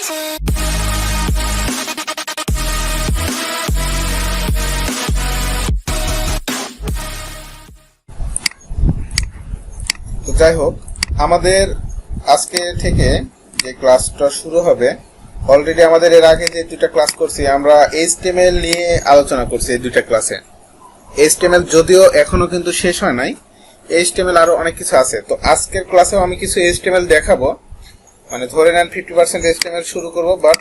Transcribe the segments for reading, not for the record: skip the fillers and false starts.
তো যাই হোক, আমাদের আজকে থেকে যে ক্লাসটা শুরু হবে, অলরেডি আমাদের এর আগে যে দুটা ক্লাস করছি আমরা HTML নিয়ে আলোচনা করছি। এই দুটা ক্লাসে HTML যদিও এখনো কিন্তু শেষ হয় নাই, HTML আরো অনেক কিছু আছে। তো আজকের ক্লাসেও আমি কিছু HTML দেখাবো, মানে ধরে নেন 50% HTML শুরু করব, বাট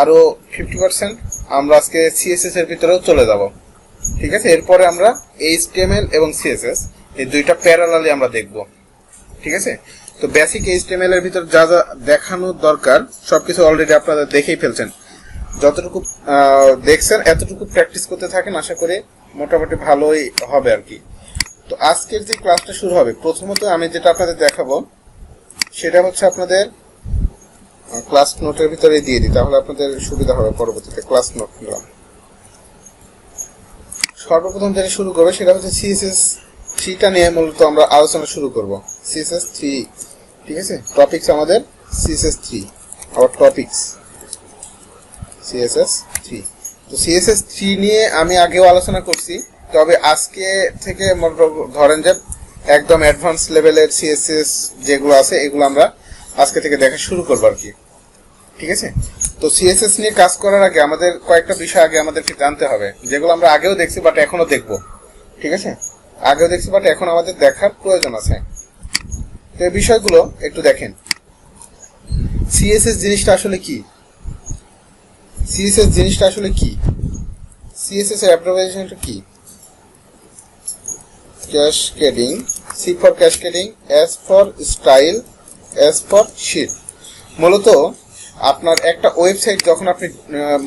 আরো 50% আমরা আজকে CSS এর ভিতরেও চলে যাব। ঠিক আছে, এরপরে আমরা HTML এবং CSS এই দুইটা প্যারালালি আমরা দেখব। ঠিক আছে, তো বেসিক HTML এর ভিতর যা যা দেখানোর দরকার সবকিছু অলরেডি আপনারা দেখেই ফেলছেন। যতটুকু দেখছেন এতটুকু প্র্যাকটিস করতে থাকেন, আশা করি মোটামুটি ভালোই হবে আর কি। তো আজকের যে ক্লাসটা শুরু হবে, প্রথমত আমি যেটা আপনাদের দেখাবো সেটা হচ্ছে আপনাদের ক্লাস নোটের ভিতরে দিয়ে দিই, তাহলে আপনাদের সুবিধা হবে। পরবর্তীতে ক্লাস নোট নিলাম। সর্বপ্রথম যেটা শুরু করবে সেটা হচ্ছে CSS 3টা নিয়ে মূলত আমরা আলোচনা শুরু করব। CSS 3, ঠিক আছে, টপিকস আমাদের CSS 3, আওয়ার টপিকস CSS 3। তো CSS 3 নিয়ে আমি আগেও আলোচনা করছি, তবে আজকে থেকে ধরেন যে একদম অ্যাডভান্স লেভেলের CSS যেগুলো আছে এগুলো আমরা আজকে থেকে দেখা শুরু করব আর কি। ঠিক আছে, তো CSS নিয়ে কাজ করার আগে আমাদের কয়েকটা বিষয় আগে আমাদেরকে জানতে হবে, যেগুলো আমরা আগেও দেখছি বাট এখনো দেখব। ঠিক আছে, আগেও দেখছি বাট এখন আমাদের দেখার প্রয়োজন আছে। তো এই বিষয়গুলো একটু দেখেন। CSS জিনিসটা আসলে কি? CSS জিনিসটা আসলে কি? CSS এর অ্যাব্রিভিয়েশনটা কি? Cascading, C for cascading, S for style, S for sheet. মূলত আপনার একটা ওয়েবসাইট যখন আপনি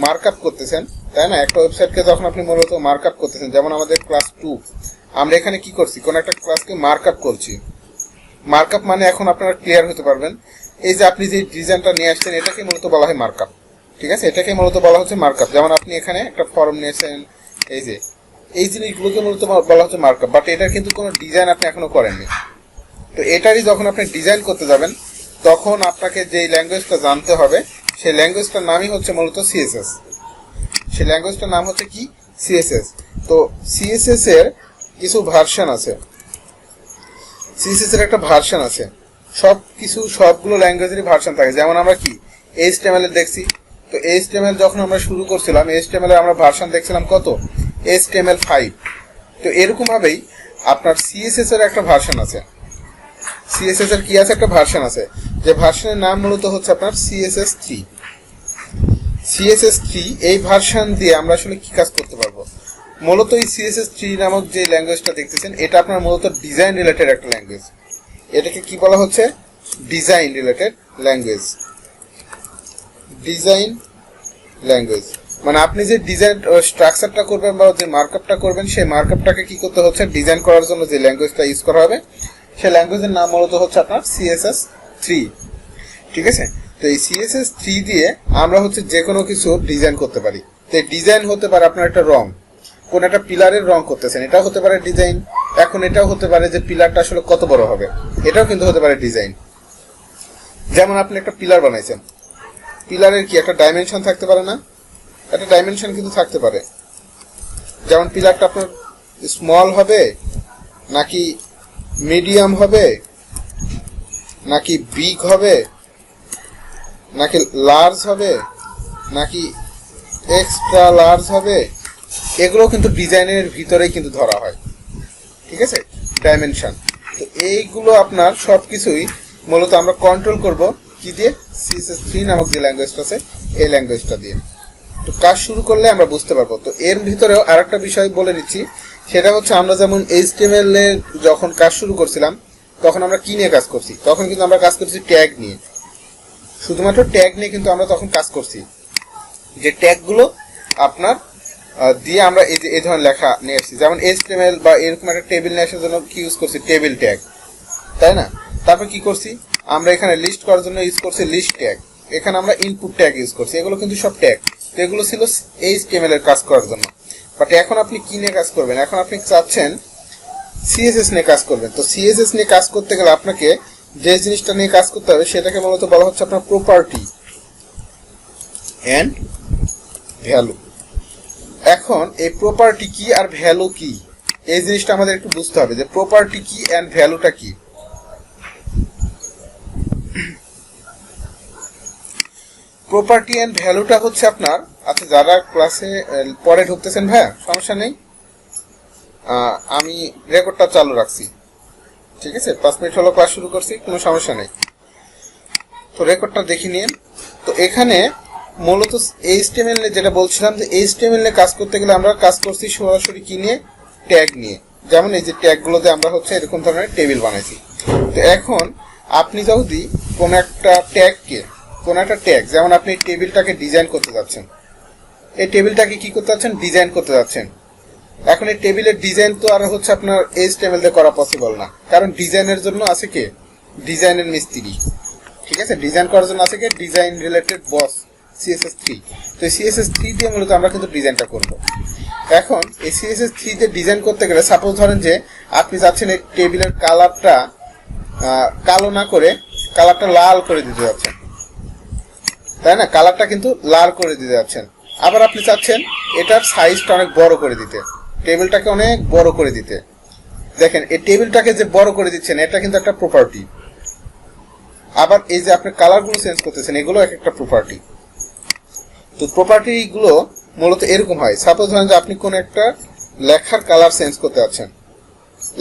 মার্কআপ করতেছেন, তাই না, একটা ওয়েবসাইটকে যখন আপনি মূলত মার্কআপ করতেছেন, যেমন আমাদের ক্লাস 2 আমরা এখানে কি করছি, কোন একটা ক্লাসকে মার্কআপ করছি। মার্কআপ মানে এখন আপনারা ক্লিয়ার হতে পারবেন, এই যে আপনি যে ডিজাইনটা নিয়ে আসছেন এটাকে মূলত বলা হয় মার্কআপ। ঠিক আছে, এটাকে মূলত বলা হচ্ছে মার্কআপ। যেমন আপনি এখানে একটা ফর্ম নিয়েছেন, এই যে এই জিনিসগুলোকে মূলত বলা হচ্ছে মার্কআপ, বাট এটার কিন্তু কোনো ডিজাইন আপনি এখনো করেননি। তো এটারই যখন আপনি ডিজাইন করতে যাবেন তখন আপনাকে যে ল্যাঙ্গুয়েজটা জানতে হবে, সেই ল্যাঙ্গুয়েজটার নামই হচ্ছে মূলত CSS। সেই ল্যাঙ্গুয়েজটার নাম হচ্ছে কি? CSS। তো CSS এর কিছু ভার্সন আছে, CSS এর একটা ভার্সন আছে। সবগুলো ল্যাঙ্গুয়েজেরই ভার্সন থাকে। যেমন আমরা কি HTML এর দেখছি, তো HTML যখন আমরা শুরু করছিলাম HTML এর আমরা ভার্সন দেখছিলাম কত? HTML5। তো এরকম ভাবেই আপনার CSS এর একটা ভার্সন আছে। CSS এর কি আছে? একটা ভার্সন আছে, যে ভার্সনের নাম মূলত হচ্ছে আপনার CSS 3। CSS 3 এই ভার্সন দিয়ে আমরা আসলে কি কাজ করতে পারবো? মূলত এই CSS 3 নামক যে ল্যাঙ্গুয়েজটা দেখতেছেন এটা আপনার মূলত ডিজাইন রিলেটেড একটা ল্যাঙ্গুয়েজ। এটাকে কি বলা হচ্ছে? Design related language. Design language মানে আপনি যে ডিজাইন স্ট্রাকচারটা করবেন বা যে মার্কআপটা করবেন, সেই মার্কআপটাকে কি করতে হচ্ছে? ডিজাইন করার জন্য যে ল্যাঙ্গুয়েজটা ইউজ করা হবে সেই ল্যাঙ্গুয়েজের নাম মূলত হচ্ছে আপনার CSS 3। ঠিক আছে, তো এই CSS 3 দিয়ে আমরা হচ্ছে যে কোনো কিছু ডিজাইন করতে পারি। তো এই ডিজাইন হতে পারে আপনার একটা রং, কোন একটা পিলারের রং করতেছেন, এটাও হতে পারে ডিজাইন। এখন এটাও হতে পারে যে পিলারটা আসলে কত বড় হবে, এটাও কিন্তু হতে পারে ডিজাইন। যেমন আপনি একটা পিলার বানাইছেন, পিলারের কি একটা ডাইমেনশন থাকতে পারে না? একটা ডাইমেনশন কিন্তু থাকতে পারে। যেমন পিলারটা আপনার স্মল হবে নাকি মিডিয়াম হবে নাকি বিগ হবে নাকি লার্জ হবে নাকি এক্সট্রা লার্জ হবে, এগুলো কিন্তু ডিজাইনের ভিতরেই কিন্তু ধরা হয়। ঠিক আছে, ডাইমেনশন। তো এইগুলো আপনার সবকিছুই মূলত আমরা কন্ট্রোল করব কি দিয়ে? CSS 3 নামক যে ল্যাঙ্গুয়েজটা আছে এই ল্যাঙ্গুয়েজটা দিয়ে। তো কাজ শুরু করলে আমরা বুঝতে পারবো। তো এর ভিতরেও আরেকটা বিষয় বলে নিচ্ছি, সেটা হচ্ছে আমরা যেমন HTML এর যখন কাজ শুরু করছিলাম তখন আমরা কি নিয়ে কাজ করছি? তখন কিন্তু আমরা কাজ করছি ট্যাগ নিয়ে, শুধুমাত্র ট্যাগ নিয়ে কিন্তু আমরা তখন কাজ করছি। যে ট্যাগগুলো আপনার দিয়ে আমরা এই ধরনের লেখা নিয়ে আসছি, যেমন HTML বা এরকম একটা টেবিল নিয়ে আসার জন্য কি ইউজ করছি? টেবিল ট্যাগ, তাই না? তারপর কি করছি? আমরা এখানে লিস্ট করার জন্য ইউজ করছি লিস্ট ট্যাগ, এখানে আমরা ইনপুট ট্যাগ ইউজ করছি। এগুলো কিন্তু সব ট্যাগ। তো এগুলো ছিল HTML এর কাজ করার জন্য। বাট এখন আপনি কি নিয়ে কাজ করবেন? এখন আপনি চাচ্ছেন CSS নিয়ে কাজ করবেন। তো CSS নিয়ে কাজ করতে গেলে আপনাকে যে জিনিসটা নিয়ে কাজ করতে হবে সেটাকে মূলত বলা হচ্ছে আপনার প্রপার্টি। And value. এখন এই প্রপার্টি কি আর ভ্যালু কি, এই জিনিসটা আমাদের একটু বুঝতে হবে যে প্রপার্টি কি অ্যান্ড ভ্যালুটা কি। প্রপার্টি অ্যান্ড ভ্যালুটা হচ্ছে আপনার, আচ্ছা যারা ক্লাসে পরে ঢুকতেছেন ভাইয়া সমস্যা নেই, আমি রেকর্ডটা চালু রাখছি, ঠিক আছে? 5 মিনিট হলো ক্লাস শুরু করছি, কোনো সমস্যা নেই। তো রেকর্ডটা দেখে নিন। তো এখানে মূলত HTML নিয়ে যেটা বলছিলাম যে HTML নিয়ে কাজ করতে গেলে আমরা কাজ করছি সরাসরি কি নিয়ে, ট্যাগ নিয়ে। যেমন এই যে ট্যাগগুলোতে আমরা হচ্ছে এরকম ধরনের টেবিল বানাইছি। তো এখন আপনি যদি কোন একটা ট্যাগকে, কোন একটা ট্যাগ, যেমন আপনি টেবিলটাকে ডিজাইন করতে যাচ্ছেন, এই টেবিলটাকে কি করতে যাচ্ছেন, ডিজাইন করতে যাচ্ছেন। এখন এই টেবিলের ডিজাইন তো আর হচ্ছে আপনার HTML দিয়ে করা পসিবল না, কারণ ডিজাইনের জন্য আছে কে, ডিজাইনের মিস্ত্রি, ঠিক আছে? ডিজাইন করার জন্য আছে কে, ডিজাইন রিলেটেড বস CSS3। তো CSS3 দিয়ে মূলত আমরা কিন্তু ডিজাইনটা করব। এখন এই CSS3 দিয়ে ডিজাইন করতে গেলে সাপোজ ধরেন যে আপনি যাচ্ছেন এই টেবিলের কালারটা কালো না করে কালারটা লাল করে দিতে যাচ্ছেন, তাই না? কালারটা কিন্তু লাল করে দিতে যাচ্ছেন। আবার আপনি চাচ্ছেন এটার সাইজটা অনেক বড় করে দিতে, টেবিলটাকে অনেক বড় করে দিতে। দেখেন এই টেবিলটাকে যে বড় করে দিচ্ছেন এটা কিন্তু একটা প্রপার্টি। আবার এই যে আপনি কালারগুলো চেঞ্জ করতেছেন এগুলো এক একটা প্রপার্টি। তো প্রপার্টি গুলো মূলত এরকম হয়, সাপোজ ধরেন যে আপনি কোন একটা লেখার কালার চেঞ্জ করতে যাচ্ছেন,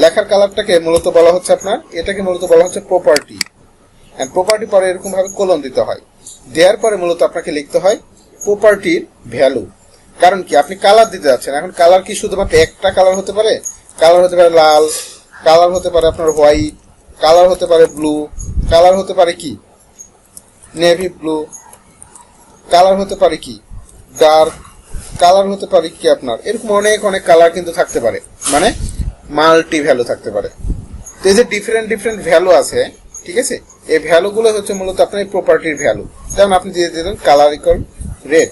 লেখার কালারটাকে মূলত বলা হচ্ছে আপনার, এটাকে মূলত বলা হচ্ছে প্রপার্টি। এন্ড প্রপার্টি পরে এরকম ভাবে কোলন দিতে হয়, দেওয়ার পরে মূলত আপনাকে লিখতে হয় প্রপার্টির ভ্যালু। কারণ কি, আপনি কালার দিতে যাচ্ছেন। এখন কালার কি শুধুমাত্র একটা কালার হতে পারে? কালার হতে পারে লাল, কালার হতে পারে আপনার হোয়াইট, কালার হতে পারে ব্লু, কালার হতে পারে কি নেভি ব্লু, কালার হতে পারে কি ডার্ক, কালার হতে পারে কি আপনার এরকম অনেক অনেক কালার কিন্তু থাকতে পারে, মানে মাল্টি ভ্যালু থাকতে পারে। তো এই যে ডিফারেন্ট ডিফারেন্ট ভ্যালু আছে, ঠিক আছে? এই ভ্যালুগুলো হচ্ছে মূলত আপনার এই প্রপার্টির ভ্যালু। যেমন আপনি দিয়ে দিলেন কালার ইকুয়াল রেড,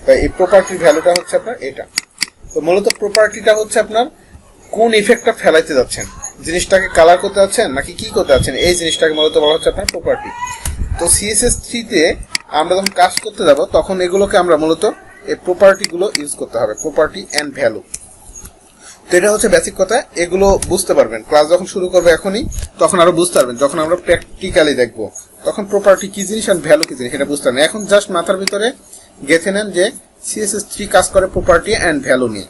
তাই এই প্রপার্টির ভ্যালুটা হচ্ছে আপনার এটা। তো মূলত প্রপার্টিটা হচ্ছে আপনার কোন ইফেক্টটা ফেলাইতে যাচ্ছেন, জিনিসটাকে কালার করতে যাচ্ছেন নাকি কি করতে যাচ্ছেন, এই জিনিসটাকে মূলত বলা হচ্ছে আপনার প্রপার্টি। তো CSS3 তে আমরা যখন কাজ করতে যাব তখন এগুলোকে আমরা মূলত এই প্রপার্টি গুলো ইউজ করতে হবে, প্রপার্টি এন্ড ভ্যালু। তো এটা হচ্ছে বেসিক কথা, এগুলো বুঝতে পারবেন ক্লাস যখন শুরু করবে এখনই, তখন আরো বুঝতে পারবেন। যখন আমরা প্র্যাকটিক্যালি দেখবো তখন প্রপার্টি কি জিনিস আর ভ্যালু কি জিনিস এটা বুঝতে পারবেন। এখন জাস্ট মাথার ভিতরে গেঁথে নেন যে CSS3 কাজ করে প্রপার্টি এন্ড ভ্যালু নিয়ে,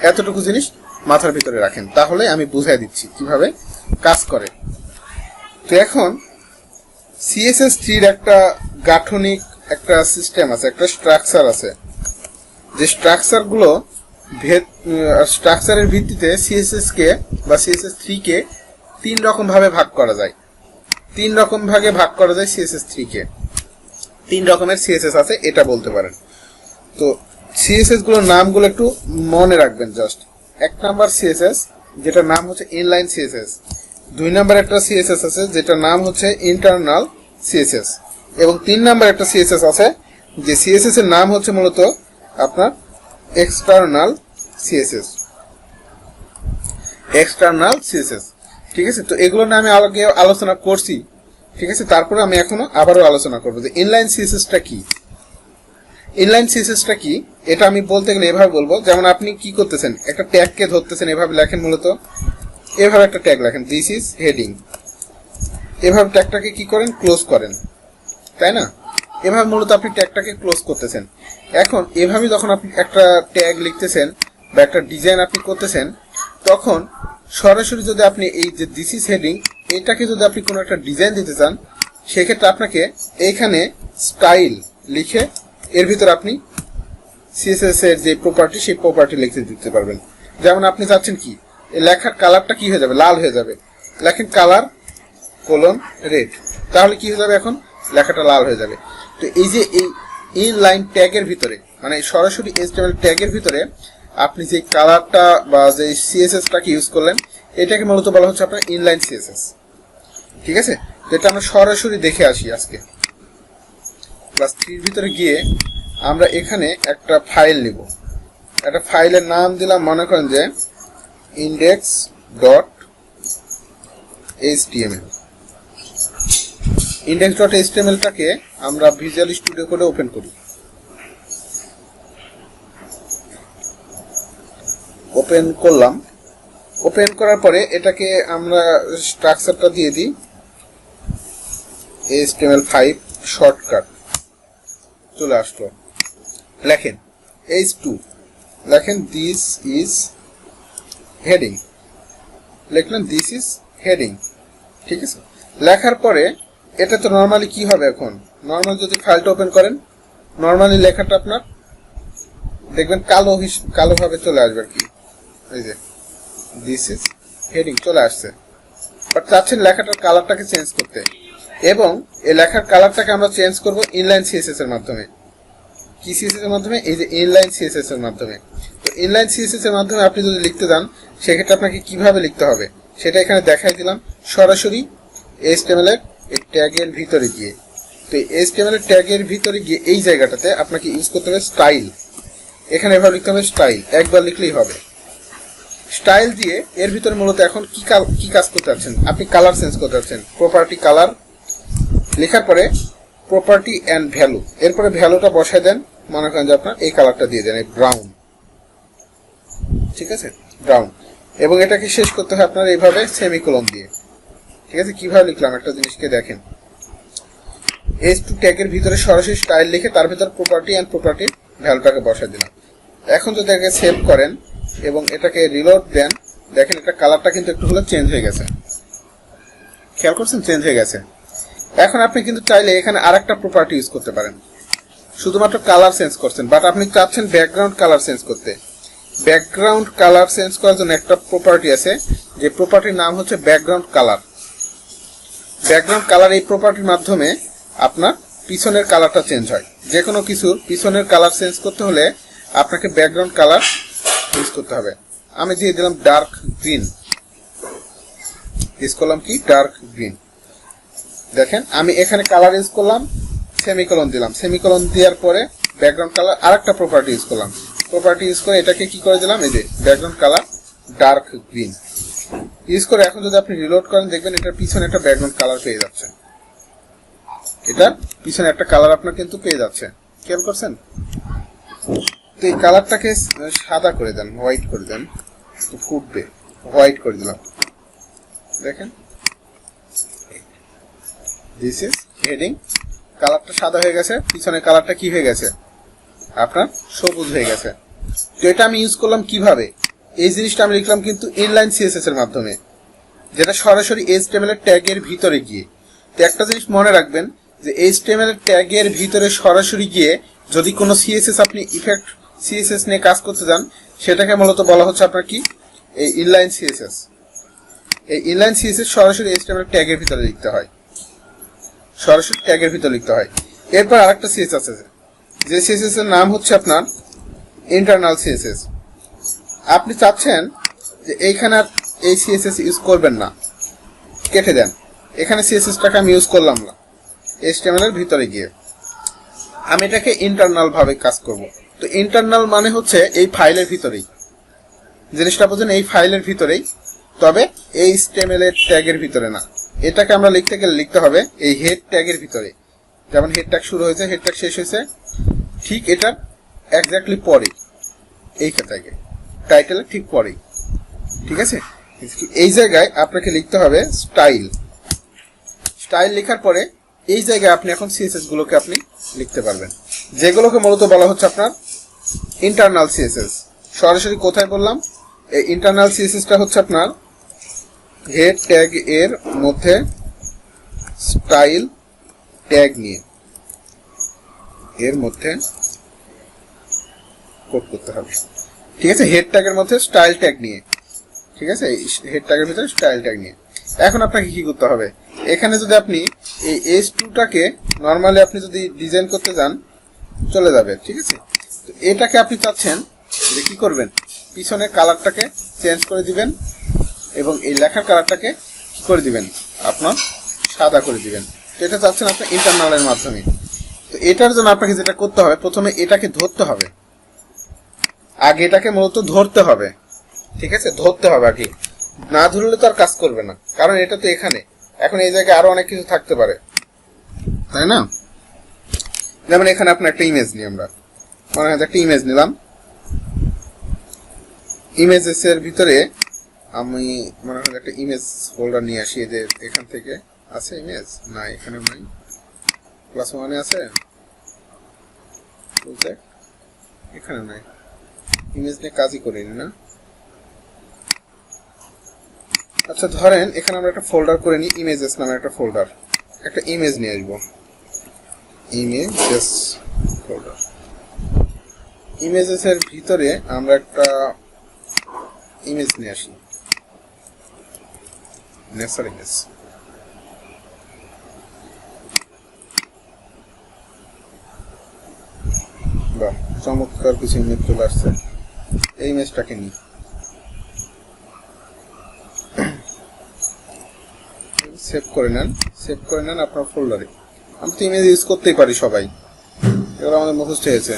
এতটুকু জিনিস মাথার ভিতরে রাখেন, তাহলে আমি বুঝাই দিচ্ছি কিভাবে কাজ করে। তো এখন CSS3 এর একটা গাঠনিক একটা সিস্টেম আছে, একটা স্ট্রাকচার আছে, যে স্ট্রাকচার গুলো স্ট্রাকচারের ভিত্তিতে CSS কে বা CSS3 কে 3 রকম ভাবে ভাগ করা যায়। 3 রকম ভাগে ভাগ করা যায় CSS3 কে। 3 রকমের CSS আছে এটা বলতে পারেন। তো CSS গুলোর নামগুলো একটু মনে রাখবেন জাস্ট। 1 নাম্বার CSS যেটার নাম হচ্ছে ইনলাইন CSS, 2 নাম্বার একটা CSS আছে যেটার নাম হচ্ছে ইন্টারনাল CSS, এবং 3 নাম্বার একটা CSS আছে যে CSS এর নাম হচ্ছে মূলত আপনার এক্সটার্নাল CSS, এক্সটার্নাল CSS, ঠিক আছে? তো এগুলো নিয়ে আমি আগে আলোচনা করছি, ঠিক আছে? তারপরে আমি এখনো আবারও আলোচনা করব যে ইনলাইন CSSটা কি। ইনলাইন CSSটা কি এটা আমি বলতে গেলে এভাবে বলবো, যেমন আপনি কি করতেছেন, একটা ট্যাগকে ধরতেছেন, এভাবে লেখেন, মূলত এভাবে একটা ট্যাগ লেখেন, দিস ইজ হেডিং, এভাবে ট্যাগটাকে কি করেন, ক্লোজ করেন, তাই না? এভাবে মূলত আপনি ট্যাগটাকে ক্লোজ করতেছেন। এখন এভাবে যখন আপনি একটা ট্যাগ লিখতেছেন বা একটা ডিজাইন আপনি করতেছেন, তখন সরাসরি যদি আপনি এই যে দিস ইজ হেডিং এটাকে যদি আপনি কোনো একটা ডিজাইন দিতে চান, সেক্ষেত্রে আপনাকে এইখানে স্টাইল লিখে এর ভিতরে আপনি CSS এর যে প্রপার্টি সেই প্রপার্টি লিখতে দিতে পারবেন। যেমন আপনি চাচ্ছেন কি এই লেখার কালারটা কি হয়ে যাবে, লাল হয়ে যাবে, লেখেন কালার কোলন রেড, তাহলে কি হয়ে যাবে, এখন লেখাটা লাল হয়ে যাবে। তো এই যে এই ইনলাইন ট্যাগের ভিতরে, মানে সরাসরি HTML ট্যাগের ভিতরে আপনি যে কালারটা বা যে CSSটাকে ইউজ করলেন, এটাকে মূলত বলা হচ্ছে আপনার ইনলাইন CSS, ঠিক আছে? তো এটা আমরা সরাসরি দেখে আসি আজকে। ক্লাস 3 ভিতরে গিয়ে আমরা এখানে একটা ফাইল নিব, একটা ফাইলের নাম দিলাম মনে করেন যে index.html। index.html টাকে আমরা ভিজুয়াল স্টুডিও কোডে ওপেন করি। ওপেন করলাম। ওপেন করার পরে এটাকে আমরা স্ট্রাকচারটা দিয়ে দিই HTML5 শর্টকাট, চলে আসলো। লেখেন H2, লেখেন দিস ইজ হেডিং, লিখলেন দিস ইজ হেডিং। ঠিক আছে, লেখার পরে এটা তো নর্মালি কি হবে, এখন নর্মাল যদি ফাইলটা ওপেন করেন নর্মালি লেখাটা আপনার দেখবেন কালো ভাবে চলে আসবে আর কি। এই যে দিস ইজ হেডিং চলে আসছে, বাট চাচ্ছেন লেখাটার কালারটাকে চেঞ্জ করতে, এবং এই লেখার কালারটাকে আমরা চেঞ্জ করব ইনলাইন সিএসএস এর মাধ্যমে। কি সিএসএস এর মাধ্যমে? এই যে ইনলাইন সিএসএস এর মাধ্যমে। তো ইনলাইন সিএসএস এর মাধ্যমে আপনি যদি লিখতে যান সেক্ষেত্রে আপনাকে কিভাবে লিখতে হবে সেটা এখানে দেখাই দিলাম। সরাসরি HTML এর ট্যাগের ভিতরে গিয়ে, তো HTML এর ট্যাগের ভিতরে গিয়ে এই জায়গাটাতে আপনাকে ইউজ করতে হবে স্টাইল। এখানে এভাবে লিখতে হবে স্টাইল, একবার লিখলেই হবে। স্টাইল দিয়ে এর ভিতরে মূলত এখন কি কাজ করতে যাচ্ছেন, আপনি কালার চেঞ্জ করতে যাচ্ছেন। প্রপার্টি কালার লেখার পরে প্রপার্টি অ্যান্ড ভ্যালু, এরপরে ভ্যালুটা বসায় দেন, মনে করেন যে আপনার এই কালারটা দিয়ে দেন, এই ব্রাউন। ঠিক আছে, ব্রাউন। এবং এটাকে শেষ করতে হয় আপনার এইভাবে সেমিকোলন দিয়ে। ঠিক আছে, কিভাবে লিখলাম একটা জিনিসকে দেখেন, H2 ট্যাগের ভিতরে সরাসরি স্টাইল লিখে তার ভিতরে প্রপার্টি অ্যান্ড প্রপার্টির ভ্যালুটাকে বসায় দিলাম। এখন যদি এটাকে সেভ করেন এবং এটাকে রিলোড দেন, দেখেন এটা কালারটা কিন্তু একটু হলে চেঞ্জ হয়ে গেছে। খেয়াল করছেন, চেঞ্জ হয়ে গেছে। এখন আপনি কিন্তু চাইলে এখানে আরেকটা প্রপার্টি ইউজ করতে পারেন, শুধুমাত্র কালার চেঞ্জ করছেন, বাট আপনি চাচ্ছেন ব্যাকগ্রাউন্ড কালার চেঞ্জ করতে। ব্যাকগ্রাউন্ড কালার চেঞ্জ করার জন্য একটা প্রপার্টি আছে, যে প্রপার্টির নাম হচ্ছে ব্যাকগ্রাউন্ড কালার। ব্যাকগ্রাউন্ড কালার এই প্রপার্টির মাধ্যমে আপনার পিছনের কালারটা চেঞ্জ হয়। যে কোনো কিছুর পিছনের কালার চেঞ্জ করতে হলে আপনাকে ব্যাকগ্রাউন্ড কালার ইউজ করতে হবে। আমি দিয়ে দিলাম ডার্ক গ্রিন, ইউজ করলাম কি ডার্ক গ্রিন। দেখেন আমি এখানে কালার ইউজ করলাম, সেমিকোলন দিলাম, সেমিকোলন দেওয়ার পরে ব্যাকগ্রাউন্ড কালার আরেকটা প্রপার্টি ইউজ করলাম, প্রপার্টি ইউজ করে এটাকে কি করে দিলাম, এই যে background colour dark green use করে। এখন যদি আপনি রিলোড করেন দেখবেন এটার পিছনে একটা ব্যাকগ্রাউন্ড কালার পেয়ে যাচ্ছে, এটার পিছনে একটা কালার আপনার কিন্তু পেয়ে যাচ্ছে। খেয়াল করছেন? তো এই কালারটাকে সাদা করে দেন, হোয়াইট করে দেন, ফুটবে, হোয়াইট করে দিলাম। দেখেন দিস ইজ হেডিং, কালারটা সাদা হয়ে গেছে, পিছনে কালারটা কি হয়ে গেছে আপনার সবুজ হয়ে গেছে। তো এটা আমি ইউজ করলাম কিভাবে, এই জিনিসটা আমি লিখলাম কিন্তু ইনলাইন সিএসএস এর মাধ্যমে, যেটা সরাসরি HTML এর ট্যাগের ভিতরে গিয়ে। তো একটা জিনিস মনে রাখবেন যে HTML এর ট্যাগের ভিতরে সরাসরি গিয়ে যদি কোনো সিএসএস আপনি ইফেক্ট সিএসএস নিয়ে কাজ করতে যান, সেটাকে মূলত বলা হচ্ছে আপনার কি এই ইনলাইন সিএসএস। এই ইনলাইন সিএসএস সরাসরি HTML এর ট্যাগের ভিতরে লিখতে হয়, সরাসরি ট্যাগের ভিতরে লিখতে হয়। এরপর আরেকটা সিএসএস আছে, যে সিএসএস এর নাম হচ্ছে আপনার ইন্টারনাল সিএসএস। আপনি চাচ্ছেন যে এইখানে আর এই সিএসএস ইউজ করবেন না, কেটে দেন। এখানে সিএসএসটাকে আমি ইউজ করলাম না, HTML এর ভিতরে গিয়ে আমি এটাকে ইন্টারনাল ভাবে কাজ করব। তো ইন্টারনাল মানে হচ্ছে এই ফাইলের ভিতরেই, জিনিসটা বোঝেন, এই ফাইলের ভিতরেই, তবে এই HTML এর ট্যাগের ভিতরে না। এটাকে আমরা লিখতে গেলে লিখতে হবে এই হেড ট্যাগের ভিতরে, যেমন হেড ট্যাগ শুরু হয়েছে, হেড ট্যাগ শেষ হয়েছে, ঠিক এটার এক্স্যাক্টলি পরে এই ট্যাগে, টাইটেলের ঠিক পরেই। ঠিক আছে, এই জায়গায় আপনাকে লিখতে হবে স্টাইল। স্টাইল লেখার পরে এই জায়গায় আপনি এখন সিএসএস গুলোকে আপনি লিখতে পারবেন, যেগুলোকে মূলত বলা হচ্ছে আপনার ইন্টারনাল সিএসএস। সরাসরি কোথায় বললাম, এই ইন্টারনাল সিএসএসটা হচ্ছে আপনার হেড ট্যাগ এর মধ্যে স্টাইল ট্যাগ নিয়ে এর মধ্যে কোড করতে হবে। ঠিক আছে, হেড ট্যাগের মধ্যে স্টাইল ট্যাগ নিয়ে, ঠিক আছে, হেড ট্যাগের ভিতরে স্টাইল ট্যাগ নিয়ে। এখন আপনাকে কি করতে হবে, এখানে যদি আপনি এই H2টাকে নর্মালি আপনি যদি ডিজাইন করতে যান চলে যাবে। ঠিক আছে, তো এটাকে আপনি চাচ্ছেন যে কি করবেন, পিছনের কালারটাকে চেঞ্জ করে দিবেন এবং এই লেখার কালারটাকে কি করে দিবেন আপনার সাদা করে দিবেন। তো এটা চাচ্ছেন আপনার ইন্টারনালের মাধ্যমে। তো এটার জন্য আপনাকে যেটা করতে হবে, প্রথমে এটাকে ধরতে হবে, আগে এটাকে মূলত ধরতে হবে। ঠিক আছে, ধরতে হবে আগে, না ধরলে তো আর কাজ করবে না, কারণ এটা তো এখানে, এখন এই জায়গায় আরো অনেক কিছু থাকতে পারে, তাই না? যেমন এখানে আপনার একটা ইমেজ নিই, আমরা মনে হয় একটা ইমেজ নিলাম, ইমেজেস এর ভিতরে আমি মনে হয় একটা ইমেজ ফোল্ডার নিয়ে আসি। এদের এখান থেকে আছে ইমেজ, না এখানে নাই, প্লাস ওয়ানে আছে, এখানে নাই, ইমেজ নিয়ে কাজই করিনি না। আচ্ছা ধরেন এখানে আমরা একটা ফোল্ডার করে নিই, ইমেজেস নামে একটা ফোল্ডার, একটা ইমেজ নিয়ে আসবো, ইমেজেস ফোল্ডার। ইমেজেস এর ভিতরে আমরা একটা ইমেজ নিয়ে আসি, নেচার ইমেজ। বাহ, চমৎকার কিছু ইমেজ চলে আসছে। এই ইমেজটাকে নিই, সেভ করে নেন, সেভ করে নেন আপনার ফোল্ডারে। আমি তো ইমেজ ইউজ করতেই পারি সবাই, এবার আমাদের মুখস্থ হয়েছে।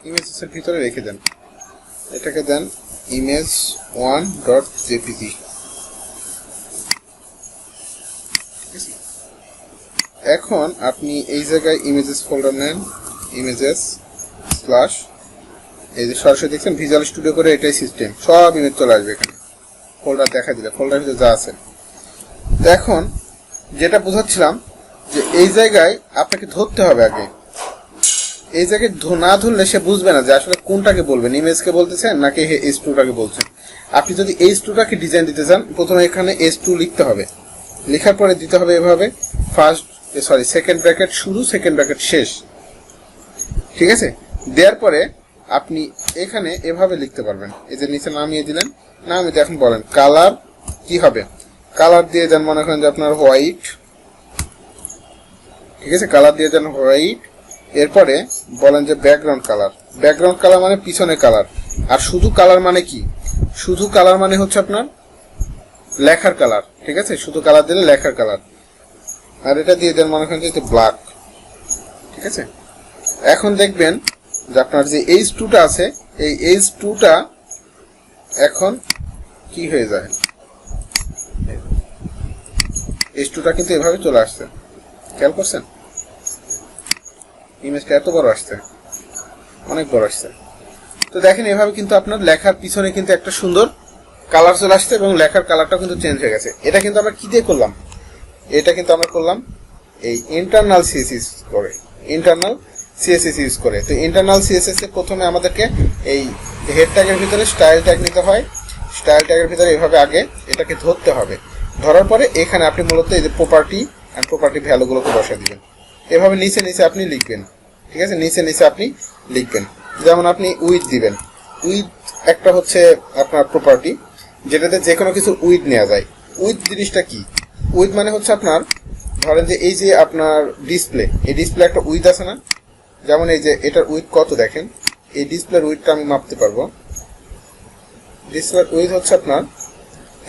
ইমেজের ভিতরে রেখে দেন, এটাকে দেন image1.jpg। এখন আপনি এই জায়গায় ইমেজেস ফোল্ডার নেন, ইমেজেস স্ল্যাশ, এই যে সরাসরি দেখছেন ভিজুয়াল স্টুডিও করে, এটাই সিস্টেম, সব ইমেজ চলে আসবে এখানে। ফোল্ডার দেখা দিলে ফোল্ডার ভিতরে যা আছে। তো এখন যেটা বোঝাচ্ছিলাম যে এই জায়গায় আপনাকে ধরতে হবে আগে। এই জায়গায় না ধরলে সে বুঝবে না যে আসলে কোনটাকে বলবেন, ইমেজকে বলতেছেন নাকি H2টাকে বলছেন। আপনি যদি H2টাকে ডিজাইন দিতে চান, প্রথমে এখানে H2 লিখতে হবে, লেখার পরে দিতে হবে এভাবে সেকেন্ড ব্র্যাকেট শুরু, সেকেন্ড ব্র্যাকেট শেষ, ঠিক আছে। দেওয়ার পরে আপনি এখানে এভাবে লিখতে পারবেন। এই যে নিচে নামিয়ে দিলেন, নামিয়ে এখন বলেন কালার কি হবে, কালার দিয়ে দেন মনে করেন যে আপনার হোয়াইট, ঠিক আছে, কালার দিয়ে দেন হোয়াইট। এরপরে বলেন যে ব্যাকগ্রাউন্ড কালার, ব্যাকগ্রাউন্ড কালার মানে পিছনে কালার। আর শুধু কালার মানে কি, শুধু কালার মানে হচ্ছে আপনার লেখার কালার, ঠিক আছে, শুধু কালার দিলে লেখার কালার। আর এটা দিয়ে দেন মনে করেন যে ব্ল্যাক, ঠিক আছে। এখন দেখবেন যে আপনার যে H2টা আছে, এই H2টা এখন কি হয়ে যায়, H2টা কিন্তু এভাবে চলে আসছে, খেয়াল করছেন? ইমেজটা এত বড় আসছে, অনেক বড় আসছে। তো দেখেন এভাবে কিন্তু আপনার লেখার পিছনে কিন্তু একটা সুন্দর কালার চলে আসছে এবং লেখার কালারটাও কিন্তু চেঞ্জ হয়ে গেছে। এটা কিন্তু আমরা কি দিয়ে করলাম, এটা কিন্তু আমরা করলাম এই ইন্টারনাল সিএসএস করে, ইন্টারনাল সিএসএস ইউজ করে। তো ইন্টারনাল সিএসএস এ প্রথমে আমাদেরকে এই হেড ট্যাগের ভিতরে স্টাইল ট্যাগ নিতে হয়, স্টাইল ট্যাগের ভিতরে এভাবে আগে এটাকে ধরতে হবে, ধরার পরে এখানে আপনি মূলত এই যে প্রপার্টি এন্ড প্রপার্টি ভ্যালুগুলোকে বসিয়ে দিবেন। এভাবে নিচে নিচে আপনি লিখবেন, ঠিক আছে, নিচে নিচে আপনি লিখবেন। যেমন আপনি উইথ দিবেন, উইথ একটা হচ্ছে আপনার প্রপার্টি যেটাতে যে কোনো কিছু উইথ নেওয়া যায়। উইথ জিনিসটা কি, উইথ মানে হচ্ছে আপনার ধরেন যে এই যে আপনার ডিসপ্লে, এই ডিসপ্লে একটা উইথ আছে না, যেমন এই যে এটার উইথ কত দেখেন, এই ডিসপ্লের উইথটা আমি মাপতে পারবো। ডিসপ্লের উইথ হচ্ছে আপনার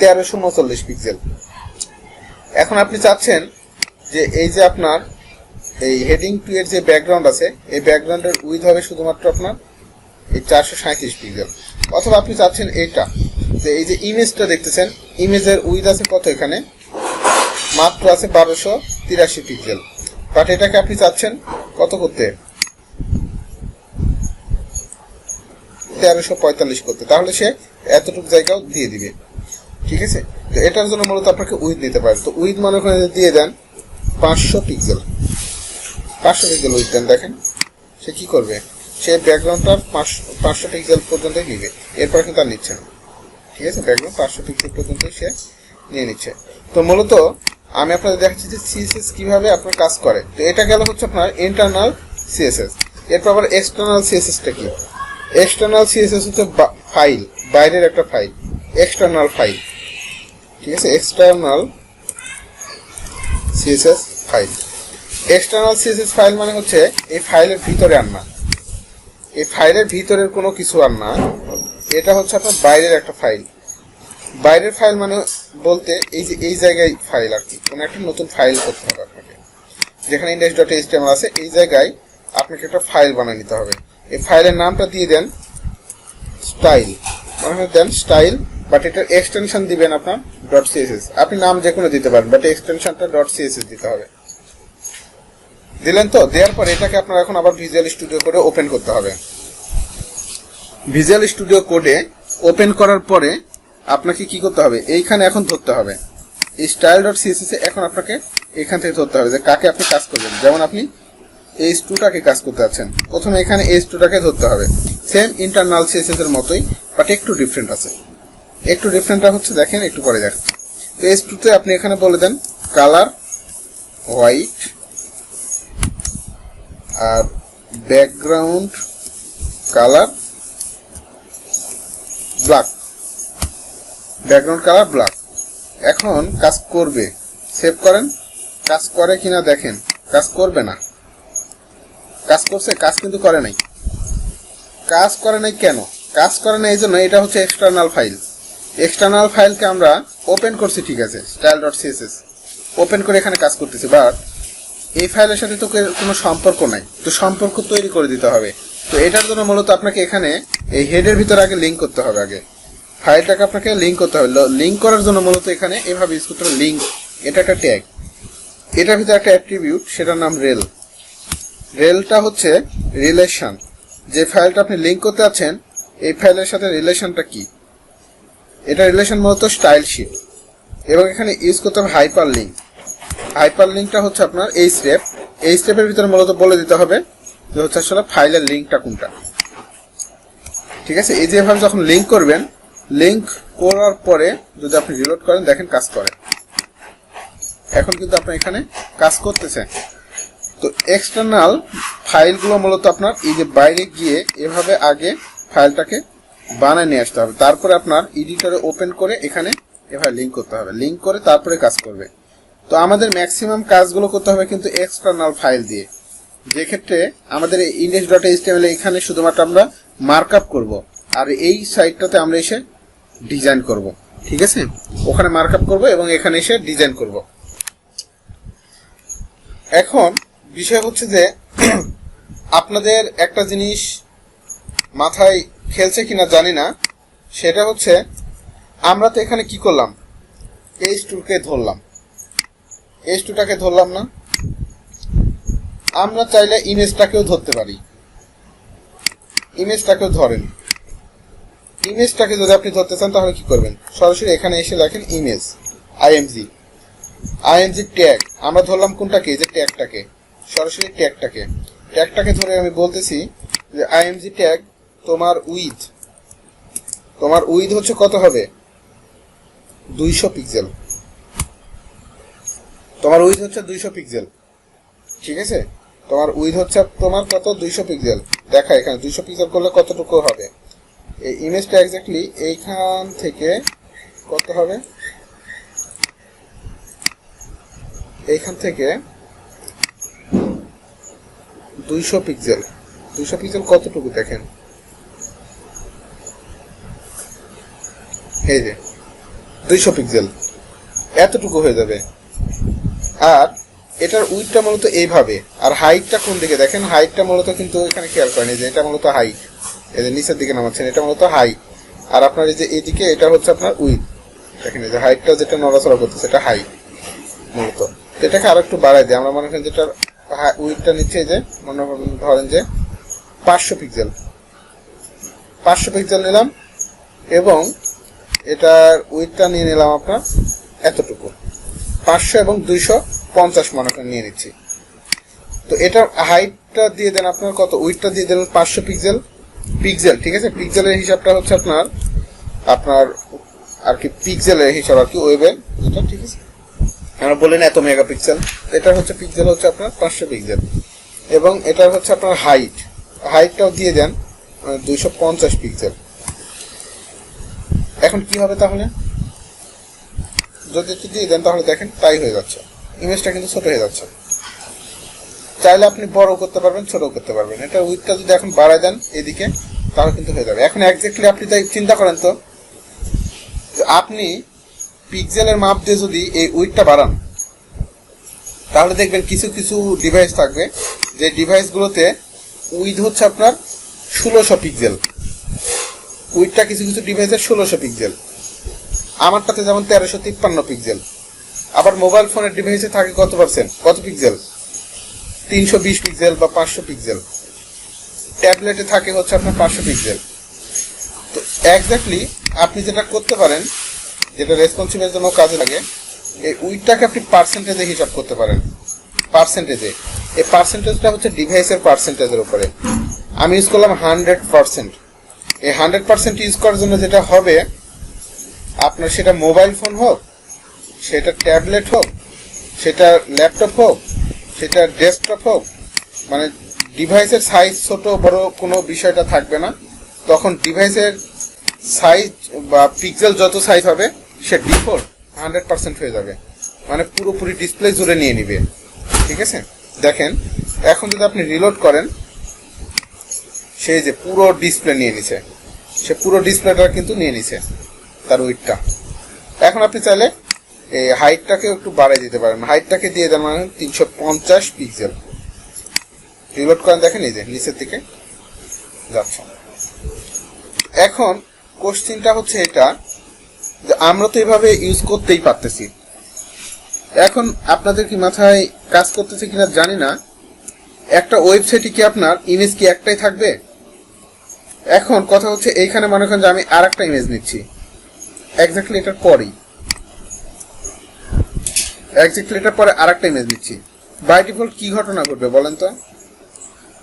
1339 পিক্সেল। এখন আপনি চাচ্ছেন যে এই যে আপনার এই হেডিং 2 এর যে ব্যাকগ্রাউন্ড আছে, এই ব্যাকগ্রাউন্ডের উইথ হবে শুধুমাত্র আপনার এই 437 পিক্সেল। অথবা আপনি চাচ্ছেন এইটা, যে এই যে ইমেজটা দেখতেছেন, ইমেজের উইথ আছে কত, এখানে মাত্র আছে 1283 পিক্সেল, বাট এটাকে আপনি চাচ্ছেন কত করতে, 1345 করতে, তাহলে সে এতটুকু জায়গাও দিয়ে দিবে, ঠিক আছে। তো এটার জন্য মূলত আপনাকে উইথ নিতে পারেন। তো উইথ মনে করেন দিয়ে দেন 500 পিক্সেল, 500 পিক্সেল উইথ দেন, দেখেন সে কি করবে, সে ব্যাকগ্রাউন্ডটা 500 পিক্সেল পর্যন্ত নিবে, এরপর কিন্তু আর নিচ্ছে না, ঠিক আছে। ব্যাকগ্রাউন্ড 500 পিক্সেল পর্যন্ত সে নিয়ে নিচ্ছে। তো মূলত আমি আপনাদের দেখাচ্ছি যে সিএসএস কিভাবে আপনার কাজ করে। তো এটা গেল হচ্ছে আপনার ইন্টারনাল সিএসএস। এরপর আবার এক্সটার্নাল সিএসএসটা কি, এক্সটার্নাল সিএসএস হচ্ছে ফাইল, বাইরের একটা ফাইল, এক্সটার্নাল ফাইল, ঠিক আছে, external CSS file. External CSS file মানে হচ্ছে এই ফাইলের ভিতরে আর না, এই ফাইলের ভিতরের কোনো কিছু আর না, এটা হচ্ছে আপনার বাইরের একটা ফাইল। বাইরের ফাইল মানে বলতে এই যে এই জায়গায় ফাইল আর কি, কোনো একটা নতুন ফাইল করতে হবে আপনাকে, যেখানে index.html আছে, এই জায়গায় আপনাকে একটা ফাইল বানিয়ে নিতে হবে। এই ফাইলের নামটা দিয়ে দেন স্টাইল, মনে হয় দেন স্টাইল, বাট এটার এক্সটেনশন দিবেন আপনার ডট সিএসএস। আপনি নাম যে কোনো দিতে পারেন, বাট এক্সটেনশনটা ডট সিএসএস দিতে হবে। দিলেন তো? দেওয়ার পর এটাকে আপনার এখন আবার ভিজুয়াল স্টুডিও কোডে ওপেন করতে হবে। ভিজুয়াল স্টুডিও কোডে ওপেন করার পরে আপনাকে কি করতে হবে, এইখানে এখন ধরতে হবে স্টাইল ডট সিএসএস এ। এখন আপনাকে এখান থেকে ধরতে হবে যে কাকে আপনি কাজ করবেন। যেমন আপনি H2টাকে কাজ করতে যাচ্ছেন, প্রথমে এখানে H2টাকে ধরতে হবে। সেম ইন্টারনাল সিএসএস এর মতোই, বাট একটু ডিফারেন্ট আছে। একটু ডিফারেন্টটা হচ্ছে দেখেন, একটু পরে দেখেন। তো H2তে আপনি এখানে বলে দেন কালার হোয়াইট আর background colour black, background colour black. এখন কাজ করবে, সেভ করেন। কাজ করে কিনা দেখেন, কাজ করবে না। কাজ করছে? কাজ কিন্তু করে নাই। কাজ করে নাই কেন? কাজ করে নাই এই জন্য, এটা হচ্ছে এক্সটার্নাল ফাইল। এক্সটার্নাল ফাইলকে আমরা ওপেন করছি, ঠিক আছে, স্টাইল ডট সিএসএস ওপেন করে এখানে কাজ করতেছি, বাট এই ফাইলের সাথে তো কোনো সম্পর্ক নাই। তো সম্পর্ক তৈরি করে দিতে হবে। তো এটার জন্য মূলত আপনাকে এখানে এই হেডের ভিতরে আগে লিঙ্ক করতে হবে। আগে ফাইলটাকে আপনাকে লিঙ্ক করতে হবে। লিঙ্ক করার জন্য মূলত এখানে এভাবে ইউজ করতে হবে লিঙ্ক। এটা একটা ট্যাগ, এটার ভিতরে একটা অ্যাট্রিবিউট, সেটার নাম রেল। রেলটা হচ্ছে রিলেশন। যে ফাইলটা আপনি লিঙ্ক করতে আছেন এই ফাইলের সাথে রিলেশনটা কি, এটা রিলেশন মূলত স্টাইল শিট। এবং এখানে ইউজ করতে হবে হাইপার লিঙ্ক। হাইপার লিঙ্কটা হচ্ছে আপনার এই স্টেপ। এই স্টেপের ভিতরে মূলত বলে দিতে হবে যে হচ্ছে আসলে ফাইলের লিঙ্কটা কোনটা, ঠিক আছে। এই যেভাবে যখন লিঙ্ক করবেন, লিঙ্ক করার পরে যদি আপনি রিলোড করেন দেখেন কাজ করে। এখন কিন্তু আপনার এখানে কাজ করতেছে। তো এক্সটার্নাল ফাইলগুলো মূলত আপনার এই যে বাইরে গিয়ে এভাবে আগে ফাইলটাকে বানায় নিয়ে আসতে হবে। তারপরে আপনার এডিটরে ওপেন করে এখানে এভাবে লিঙ্ক করতে হবে। লিঙ্ক করে তারপরে কাজ করবে। তো আমাদের ম্যাক্সিমাম কাজগুলো করতে হবে কিন্তু এক্সটার্নাল ফাইল দিয়ে, যে ক্ষেত্রে আমাদের index.html এখানে শুধুমাত্র আমরা মার্কআপ করব, আর এই সাইটটাতে আমরা এসে ডিজাইন করব, ঠিক আছে। ওখানে মার্কআপ করব এবং এখানে এসে ডিজাইন করব। এখন বিষয় হচ্ছে যে আপনাদের একটা জিনিস মাথায় খেলছে কিনা জানি না, সেটা হচ্ছে আমরা তো এখানে কি করলাম, H2কে ধরলাম, H2টাকে ধরলাম না। আমরা চাইলে ইমেজটাকেও ধরতে পারি। ইমেজটাকেও ধরেন। ইমেজটাকে যদি আপনি ধরতে চান তাহলে কি করবেন, সরাসরি এখানে এসে লেখেন ইমেজ আইএমজি ট্যাগ। আমরা ধরলাম কোনটাকে, যে ট্যাগটাকে, সরাসরি ট্যাগটাকে ধরে আমি বলতেছি যে আইএমজি ট্যাগ তোমার উইথ হচ্ছে কত হবে, 200 পিক্সেল। তোমার উইথ হচ্ছে 200 পিক্সেল, ঠিক আছে। তোমার উইথ হচ্ছে তোমার কত, 200 পিক্সেল। দেখা এখানে 200 পিক্সেল করলে কতটুকু হবে। এই ইমেজটা এক্স্যাক্টলি এইখান থেকে কত হবে, এইখান থেকে 200 পিক্সেল। 200 পিক্সেল কতটুকু দেখেন, এই যে 200 পিক্সেল, এতটুকু হয়ে যাবে। আর এটার উইডটা মূলত এইভাবে, আর হাইটটা কোন দিকে দেখেন, হাইটটা মূলত কিন্তু এখানে খেয়াল করেন, যে এটা মূলত হাইট, এই যে নিচের দিকে নামাচ্ছেন, এটা মূলত হাইট। আর আপনার এই যে এইদিকে এটা হচ্ছে আপনার উইড, দেখেন এই যে হাইটটা যেটা নড়াচড়া করতেছে এটা হাইট মূলত। এটাকে আরো একটু বাড়াই দিই আমরা, মনে করেন যেটার উইডটা নিচ্ছে যে মনে ধরেন যে 500 পিক্সেল, 500 পিক্সেল নিলাম এবং এটার উইডটা নিয়ে নিলাম আপনার এতটুকু, 500 এবং 250 মনে করেন নিয়ে নিচ্ছি। তো এটার হাইটটা দিয়ে দেন আপনার কত, উইডটা দিয়ে দেন 500 পিক্সেল, ঠিক আছে। পিক্সেলের হিসাবটা হচ্ছে আপনার আর কি পিক্সেলের হিসাব আর কি ওয়েবে যেটা, ঠিক আছে। আমরা বলেন এত মেগাপিক্সেল, এটা হচ্ছে পিক্সেল হচ্ছে আপনার 500 পিক্সেল। এবং এটার হচ্ছে আপনার হাইটটাও দিয়ে দেন 250 পিক্সেল। এখন কি হবে তাহলে, যদি একটু দিয়ে দেন তাহলে দেখেন তাই হয়ে যাচ্ছে, ইমেজটা কিন্তু ছোট হয়ে যাচ্ছে। চাইলে আপনি বড় করতে পারবেন, ছোট করতে পারবেন। এটা উইডটা যদি এখন বাড়ায় দেন এদিকে তাহলে কিন্তু হয়ে যাবে। এখন এক্স্যাক্টলি আপনি তাই চিন্তা করেন তো, আপনি পিক্সেলের মাপ দিয়ে যদি এই উইডটা বাড়ান তাহলে দেখবেন কিছু কিছু ডিভাইস থাকবে যে ডিভাইসগুলোতে উইড হচ্ছে আপনার 1600 পিক্সেল, উইডটা কিছু কিছু ডিভাইসের 1600 পিক্সেল, আমারটাতে যেমন 1353 পিক্সেল। আবার মোবাইল ফোনের ডিভাইসে থাকে কত পিক্সেল, 320 পিক্সেল বা 500 পিক্সেল। ট্যাবলেটে থাকে হচ্ছে আপনার 500 পিক্সেল। তো এক্স্যাক্টলি আপনি যেটা করতে পারেন, যেটা রেসপন্সিভের জন্য কাজে লাগে, এই উইডটাকে আপনি পার্সেন্টেজে হিসাব করতে পারেন। পার্সেন্টেজে, এই পার্সেন্টেজটা হচ্ছে ডিভাইসের পার্সেন্টেজের উপরে। আমি ইউজ করলাম 100%। এই 100% ইউজ করার জন্য যেটা হবে, আপনার সেটা মোবাইল ফোন হোক, সেটা ট্যাবলেট হোক, সেটা ল্যাপটপ হোক, সেটা ডেস্কটপ হোক, মানে ডিভাইসের সাইজ ছোট বড় কোনো বিষয়টা থাকবে না। তখন ডিভাইসের সাইজ বা পিক্সেল যত সাইজ হবে সে ডিফল্ট 100% হয়ে যাবে, মানে পুরোপুরি ডিসপ্লে জুড়ে নিয়ে নিবে। ঠিক আছে, দেখেন এখন যদি আপনি রিলোড করেন, সেই যে পুরো ডিসপ্লে নিয়ে নিছে, সে পুরো ডিসপ্লেটা কিন্তু নিয়ে নিছে তার উইডটা। এখন আপনি চাইলে এই হাইটটাকে একটু বাড়িয়ে দিতে পারেন, হাইটটাকে দিয়ে দেন মানে 350 পিক্সেল। রিলোড করেন, দেখেন এই যে নিচের দিকে যাচ্ছে। এখন কোশ্চেনটা হচ্ছে এটা যে আমরা তো এভাবে ইউজ করতেই পারতেছি, এখন আপনাদের কি মাথায় কাজ করতেছে কিনা জানি না, একটা ওয়েবসাইটে কি আপনার ইমেজ কি একটাই থাকবে? এখন কথা হচ্ছে এইখানে মনে করেন যে আমি আর একটা ইমেজ নিচ্ছি এক্স্যাক্টলি এটার পরে আর একটা ইমেজ নিচ্ছি। বাই ডিফল্ট কি ঘটনা ঘটবে বলেন তো?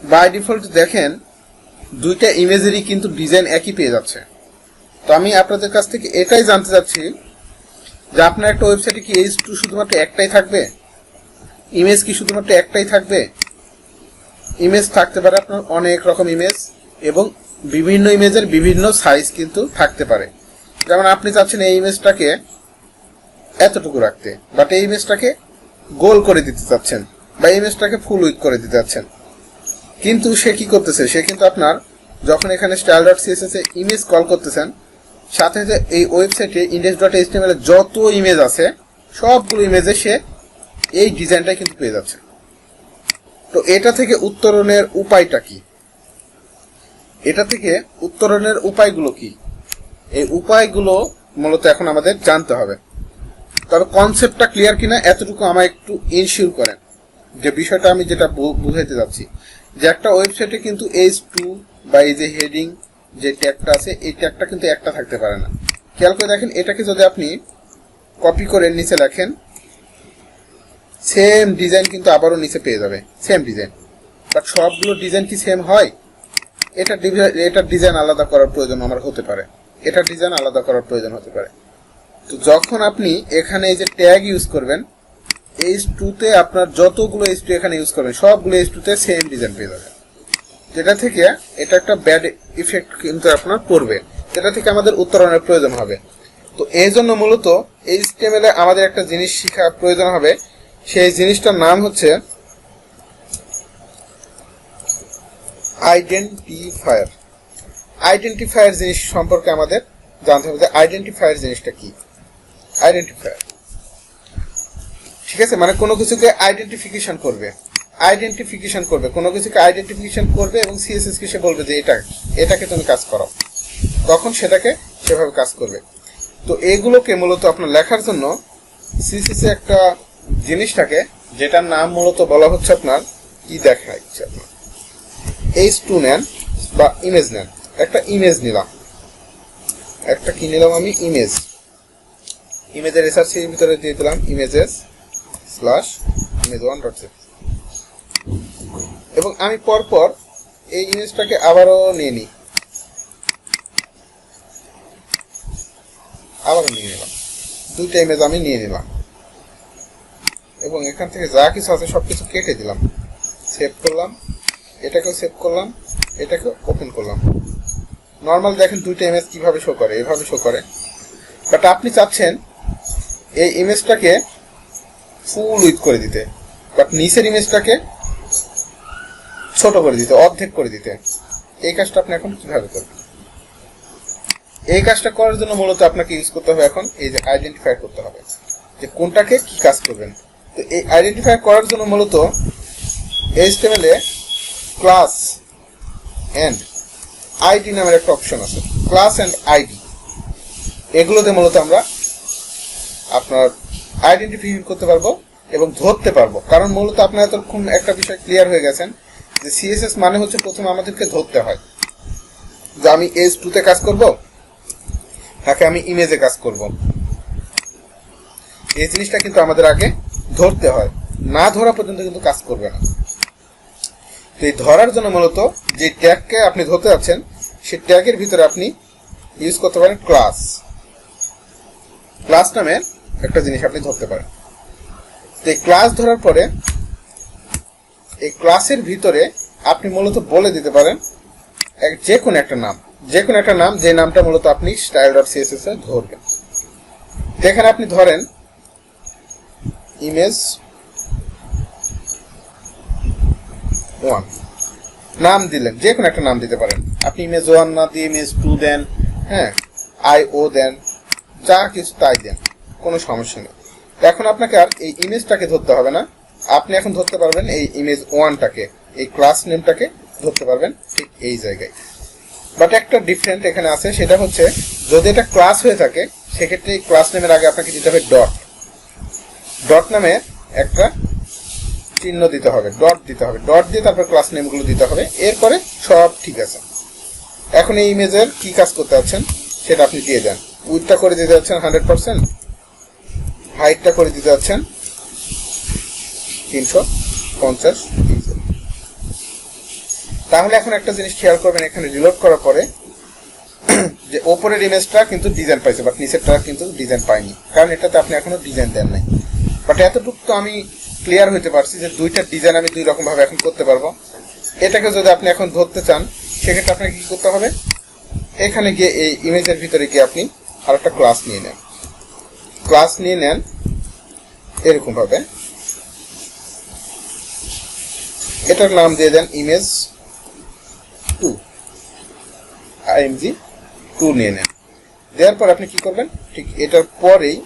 বাই ডিফল্ট দেখেন দুইটা ইমেজেরই কিন্তু ডিজাইন একই পেয়ে যাচ্ছে। তো আমি আপনাদের কাছ থেকে এটাই জানতে চাচ্ছি যে আপনার একটা ওয়েবসাইটে কি H2 শুধুমাত্র একটাই থাকবে? ইমেজ কি শুধুমাত্র একটাই থাকবে? ইমেজ থাকতে পারে আপনার অনেক রকম ইমেজ, এবং বিভিন্ন ইমেজের বিভিন্ন সাইজ কিন্তু থাকতে পারে। যেমন আপনি চাচ্ছেন এই ইমেজটাকে এতটুকু রাখতে, বাট এই ইমেজটাকে গোল করে দিতে চাচ্ছেন, বা এই ইমেজটাকে ফুল উইথ করে দিতে চাচ্ছেন। কিন্তু সে কি করতেছে, সে কিন্তু আপনার যখন এখানে style.css এ ইমেজ কল করতেছেন, সাথে সাথে এই ওয়েবসাইটে index.html এর যত ইমেজ আছে সবগুলো ইমেজে সে এই ডিজাইনটা কিন্তু পেয়ে যাচ্ছে। তো এটা থেকে উত্তরণের উপায়টা কি? এটা থেকে উত্তরণের উপায়গুলো কি? এই উপায়গুলো মূলত এখন আমাদের জানতে হবে। তবে কনসেপ্টটা ক্লিয়ার কিনা এতটুকু আমায় একটু ইনশিওর করেন, যে বিষয়টা আমি যেটা বুঝাইতে যাচ্ছি, যে একটা ওয়েবসাইটে কিন্তু H2 বা এই যে হেডিং যে ট্যাগটা আছে, এই ট্যাগটা কিন্তু একটা থাকতে পারে না। খেয়াল করে দেখেন, এটাকে যদি আপনি কপি করে নিচে লেখেন, সেম ডিজাইন কিন্তু আবারও নিচে পেয়ে যাবে, সেম ডিজাইন। বাট সবগুলো ডিজাইন কি সেম হয়? এটার ডিজাইন আলাদা করার প্রয়োজন আমার হতে পারে, এটার ডিজাইন আলাদা করার প্রয়োজন হতে পারে। তো যখন আপনি এখানে এই যে ট্যাগ ইউজ করবেন, H2 তে আপনার যতগুলো H2 এখানে ইউজ করবেন সবগুলো H2 তে সেম ডিজাইন পেয়ে যাবেন। যেটা থেকে এটা একটা ব্যাড ইফেক্ট কিন্তু আপনার পড়বে, যেটা থেকে আমাদের উত্তরণের প্রয়োজন হবে। তো এই জন্য মূলত HTML এ আমাদের একটা জিনিস শেখা প্রয়োজন হবে, সেই জিনিসটার নাম হচ্ছে আইডেন্টিফায়ার। আইডেন্টিফায়ার জিনিস সম্পর্কে আমাদের জানতে হবে যে আইডেন্টিফায়ার জিনিসটা কি। আইডেন্টিফায়ার, ঠিক আছে, মানে কোনো কিছুকে আইডেন্টিফিকেশন করবে, কোনো কিছুকে আইডেন্টিফিকেশন করবে এবং সিএসএস কে সে বলবে যে এটাকে তুমি কাজ করো, তখন সেটাকে সেভাবে কাজ করবে। তো এইগুলোকে মূলত আপনার লেখার জন্য সিএসএস একটা জিনিস থাকে, যেটার নাম মূলত বলা হচ্ছে আপনার কি দেখাচ্ছে, আপনার H2 নেন বা ইমেজ নেন। একটা ইমেজ নিলাম, একটা কি নিলাম আমি, ইমেজের রিসার্চের ভিতরে দিয়ে দিলাম images/image1.jpg, এবং আমি পরপর এই ইমেজটাকে আবারও নিয়ে নিই, নিলাম দুইটা ইমেজ আমি নিয়ে নিলাম, এবং এখান থেকে যা কিছু আছে সবকিছু কেটে দিলাম, সেভ করলাম, এটাকেও সেভ করলাম, এটাকে ওপেন করলাম। নর্মাল দেখেন দুইটা ইমেজ কিভাবে শো করে, এভাবে শো করে। বাট আপনি চাচ্ছেন এই ইমেজটাকে ফুল উইথ করে দিতে, বাট নিচের ইমেজটাকে ছোট করে দিতে, অর্ধেক করে দিতে। এই কাজটা আপনি এখন কিভাবে করবেন? এই কাজটা করার জন্য মূলত আপনাকে ইউজ করতে হবে এখন এই যে আইডেন্টিফাই করতে হবে যে কোনটাকে কি কাজ করবেন। তো এই আইডেন্টিফাই করার জন্য মূলত HTML এ ক্লাস এন্ড আইডি নামের একটা অপশন আছে, ক্লাস অ্যান্ড আইডি, এগুলোতে মূলত আমরা আপনার আইডেন্টিফিকেশন করতে পারবো এবং ধরতে পারবো। কারণ মূলত আপনারা এতক্ষণ একটা বিষয় ক্লিয়ার হয়ে গেছেন যে সিএসএস মানে হচ্ছে প্রথমে আমাদেরকে ধরতে হয় যে আমি H2 তে কাজ করব নাকি আমি ইমেজে কাজ করব। এই জিনিসটা কিন্তু আমাদের আগে ধরতে হয়, না ধরা পর্যন্ত কিন্তু কাজ করবে না। তো এই ধরার জন্য মূলত যে ট্যাগকে আপনি ধরতে যাচ্ছেন সেই ট্যাগের ভিতরে আপনি ইউজ করতে পারেন ক্লাস। ক্লাস নামে একটা জিনিস আপনি ধরতে পারেন। তো এই ক্লাস ধরার পরে এই ক্লাসের ভিতরে আপনি মূলত বলে দিতে পারেন যে কোনো একটা নাম, যে নামটা মূলত আপনি style.css এ ধরবেন। এখানে আপনি ধরেন ইমেজ 1 নাম দিলেন, যে কোনো একটা নাম দিতে পারেন আপনি। ইমেজ 1 না দিয়ে ইমেজ 2 দেন, হ্যাঁ, IO দেন, যা কিছু তাই দেন, কোনো সমস্যা নেই। এখন আপনাকে আর এই ইমেজটাকে ধরতে হবে না, আপনি এখন ধরতে পারবেন এই ইমেজ 1টাকে, এই ক্লাস নেমটাকে ধরতে পারবেন ঠিক এই জায়গায়। বাট একটা ডিফারেন্ট এখানে আছে, সেটা হচ্ছে যদি এটা ক্লাস হয়ে থাকে সেক্ষেত্রে এই ক্লাস নেমের আগে আপনাকে দিতে হবে ডট নামে একটা চিহ্ন দিতে হবে, ডট দিতে হবে, ডট দিয়ে তারপর ক্লাস নেমগুলো দিতে হবে। এরপরে সব ঠিক আছে। এখন এই ইমেজের কি কাজ করতে যাচ্ছেন সেটা আপনি দিয়ে দেন। উইডথটা করে দিতে যাচ্ছেন 100%, হাইটটা করে দিতে যাচ্ছেন 350 পিক্সেল। তাহলে এখন একটা জিনিস খেয়াল করবেন, এখানে রিলোড করার পরে যে ওপরের ইমেজটা কিন্তু ডিজাইন পাইছে, বাট নিচেরটা কিন্তু ডিজাইন পায়নি, কারণ এটাতে আপনি এখনো ডিজাইন দেন নাই। বাট এতটুকু তো আমি ক্লিয়ার হইতে পারছি যে দুইটা ডিজাইন আমি দুই রকম ভাবে এখন করতে পারবো। এটাকে যদি আপনি এখন ধরতে চান সেক্ষেত্রে আপনাকে কি করতে হবে, এখানে গিয়ে এই ইমেজের ভিতরে গিয়ে আপনি আর একটা ক্লাস নিয়ে নেন এরকম ভাবে, এটার নাম দিয়ে দেন ইমেজ 2, img2 নিয়ে নেন। দেওয়ার পর আপনি কি করবেন, ঠিক এটার পরেই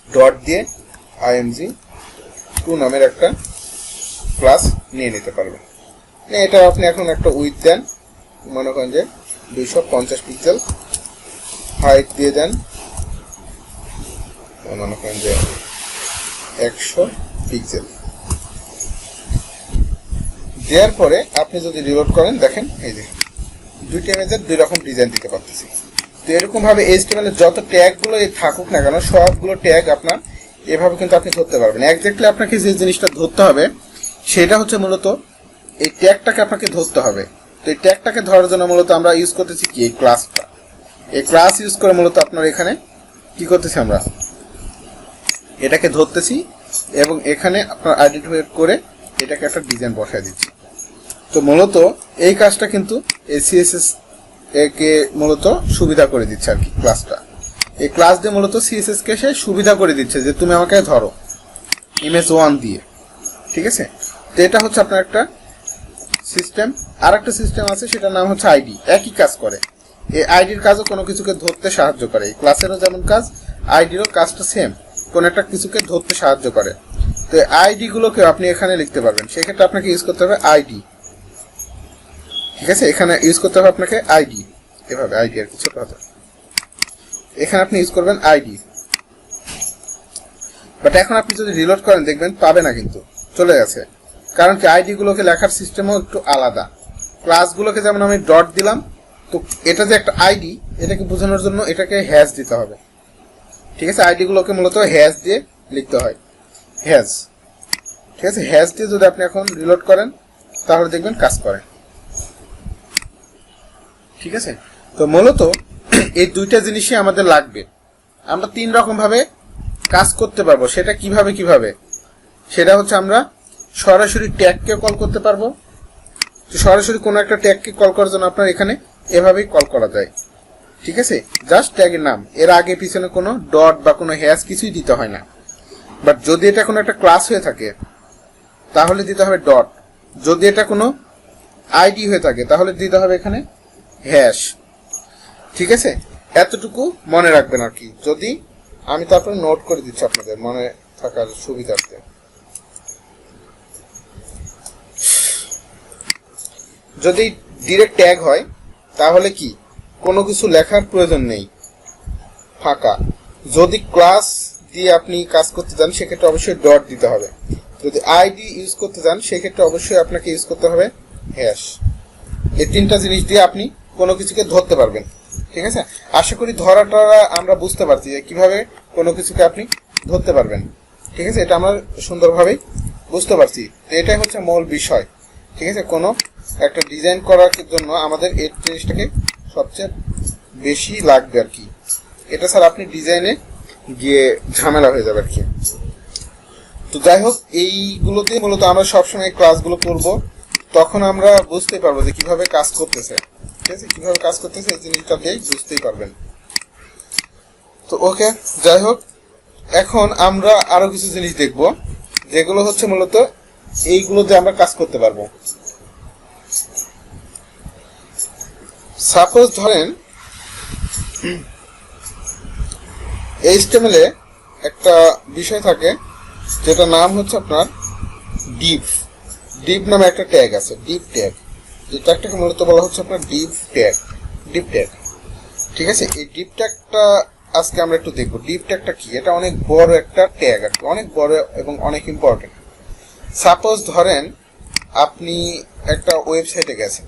ডট দিয়ে img2 নামের একটা ক্লাস নিয়ে নিতে পারবেন। এটা আপনি এখন একটা উইডথ দেন, মনে করেন যে 250 পিক্সেল, হাইট দিয়ে দেন মনে করেন যে 100 পিক্সেল। দেওয়ার পরে আপনি যদি রিলোড করেন দেখেন এই যে দুইটা ইমেজের দুই রকম ডিজাইন দিতে পারতেছি। তো এরকম ভাবে HTML এর যত ট্যাগগুলো থাকুক না কেন সবগুলো ট্যাগ আপনার এভাবে কিন্তু আপনি ধরতে পারবেন। এক্স্যাক্টলি আপনাকে যে জিনিসটা ধরতে হবে সেটা হচ্ছে মূলত এই ট্যাগটাকে আপনাকে ধরতে হবে। তো এই ট্যাগটাকে ধরার জন্য মূলত আমরা ইউজ করতেছি কি, এই ক্লাসটা। এই ক্লাস ইউজ করে মূলত আপনার এখানে কি করতেছি, আমরা এটাকে ধরতেছি এবং এখানে আপনার আইডেন্টিফাই করে এটাকে একটা ডিজাইন বসায় দিচ্ছি। তো মূলত এই কাজটা কিন্তু এই সিএসএস কে মূলত সুবিধা করে দিচ্ছে আর কি। ক্লাসটা, এই ক্লাস দিয়ে মূলত সিএসএস কে সে সুবিধা করে দিচ্ছে যে তুমি আমাকে ধরো ইমেজ 1 দিয়ে, ঠিক আছে। তো এটা হচ্ছে আপনার একটা সিস্টেম। আর একটা সিস্টেম আছে সেটার নাম হচ্ছে আইডি, একই কাজ করে। এই আইডির কাজও কোনো কিছুকে ধরতে সাহায্য করে, এই ক্লাসেরও যেমন কাজ আইডিরও কাজটা সেম, কোন একটা কিছুকে ধরতে সাহায্য করে। তো এই আইডি গুলোকে আপনি এখানে লিখতে পারবেন, সেক্ষেত্রে আপনাকে ইউজ করতে হবে আইডি, ঠিক আছে। এখানে ইউজ করতে হবে আপনাকে আইডি, এভাবে আইডি আর কিছু কথা, এখানে আপনি ইউজ করবেন আইডি। বাট এখন আপনি যদি রিলোড করেন দেখবেন পাবে না, কিন্তু চলে গেছে। কারণ কি, আইডি গুলোকে লেখার সিস্টেমও একটু আলাদা। ক্লাসগুলোকে যেমন আমি ডট দিলাম, তো এটা যে একটা আইডি এটাকে বোঝানোর জন্য এটাকে হ্যাশ দিতে হবে, ঠিক আছে। আইডি গুলোকে মূলত হ্যাশ দিয়ে লিখতে হয়, হ্যাশ, ঠিক আছে। হ্যাশ দিয়ে যদি আপনি এখন রিলোড করেন তাহলে দেখবেন কাজ করে, ঠিক আছে। তো মূলত এই দুইটা জিনিসই আমাদের লাগবে। আমরা 3 রকম ভাবে কাজ করতে পারবো। সেটা কিভাবে সেটা হচ্ছে আমরা সরাসরি ট্যাগকে কল করতে পারবো। তো সরাসরি কোনো একটা ট্যাগকে কল করার জন্য আপনার এখানে এভাবেই কল করা যায়, ঠিক আছে। জাস্ট ট্যাগের নাম, এর আগে পিছনে কোনো ডট বা কোনো হ্যাশ কিছুই দিতে হয় না। বাট যদি এটা কোনো একটা ক্লাস হয়ে থাকে তাহলে দিতে হবে ডট, যদি এটা কোনো আইডি হয়ে থাকে তাহলে দিতে হবে এখানে হ্যাশ, ঠিক আছে। এতটুকু মনে রাখবেন আর কি। যদি আমি তারপরে নোট করে দিচ্ছি আপনাদের মনে থাকার সুবিধার্থে। যদি ডিরেক্ট ট্যাগ হয় তাহলে কি কোনো কিছু লেখার প্রয়োজন নেই, ফাঁকা। যদি ক্লাস দিয়ে আপনি কাজ করতে চান সেক্ষেত্রে অবশ্যই ডট দিতে হবে। যদি আইডি ইউজ করতে চান সেক্ষেত্রে অবশ্যই আপনাকে ইউজ করতে হবে হ্যাশ। এই তিনটা জিনিস দিয়ে আপনি কোনো কিছুকে ধরতে পারবেন। ঠিক আছে, আশা করি ধরাটা আমরা বুঝতে পারছি যে কিভাবে কোনো কিছুকে আপনি ধরতে পারবেন। ঠিক আছে, এটা আমরা সুন্দরভাবেই বুঝতে পারছি। তো এটাই হচ্ছে মূল বিষয়। ঠিক আছে, কোনো একটা ডিজাইন করার জন্য আমাদের এই জিনিসটাকে সবচেয়ে বেশি লাগবে আর কি। এটা স্যার আপনি ডিজাইনে গিয়ে ঝামেলা হয়ে যাবে আর কি। তো যাই হোক, এইগুলোতে মূলত আমরা সবসময় ক্লাসগুলো করব, তখন আমরা বুঝতেই পারবো যে কিভাবে কাজ করতেছে। ঠিক আছে, কিভাবে কাজ করতেছে এই জিনিসটা দিয়ে বুঝতেই পারবেন। তো ওকে, যাই হোক, এখন আমরা আরো কিছু জিনিস দেখব যেগুলো হচ্ছে মূলত এইগুলোতে আমরা কাজ করতে পারবো। সাপোজ ধরেন HTML এ একটা বিষয় থাকে যেটা নাম হচ্ছে আপনার ডিভ। ডিভ নামে একটা ট্যাগ আছে, ডিভ ট্যাগ। এই ট্যাগটাকে মূলত বলা হচ্ছে আপনার ডিভ ট্যাগ। ডিভ ট্যাগ, ঠিক আছে। এই ডিভ ট্যাগটা আজকে আমরা একটু দেখবো। ডিভ ট্যাগটা কি? এটা অনেক বড় একটা ট্যাগ আর কি, অনেক বড় এবং অনেক ইম্পর্টেন্ট। সাপোজ ধরেন আপনি একটা ওয়েবসাইটে গেছেন,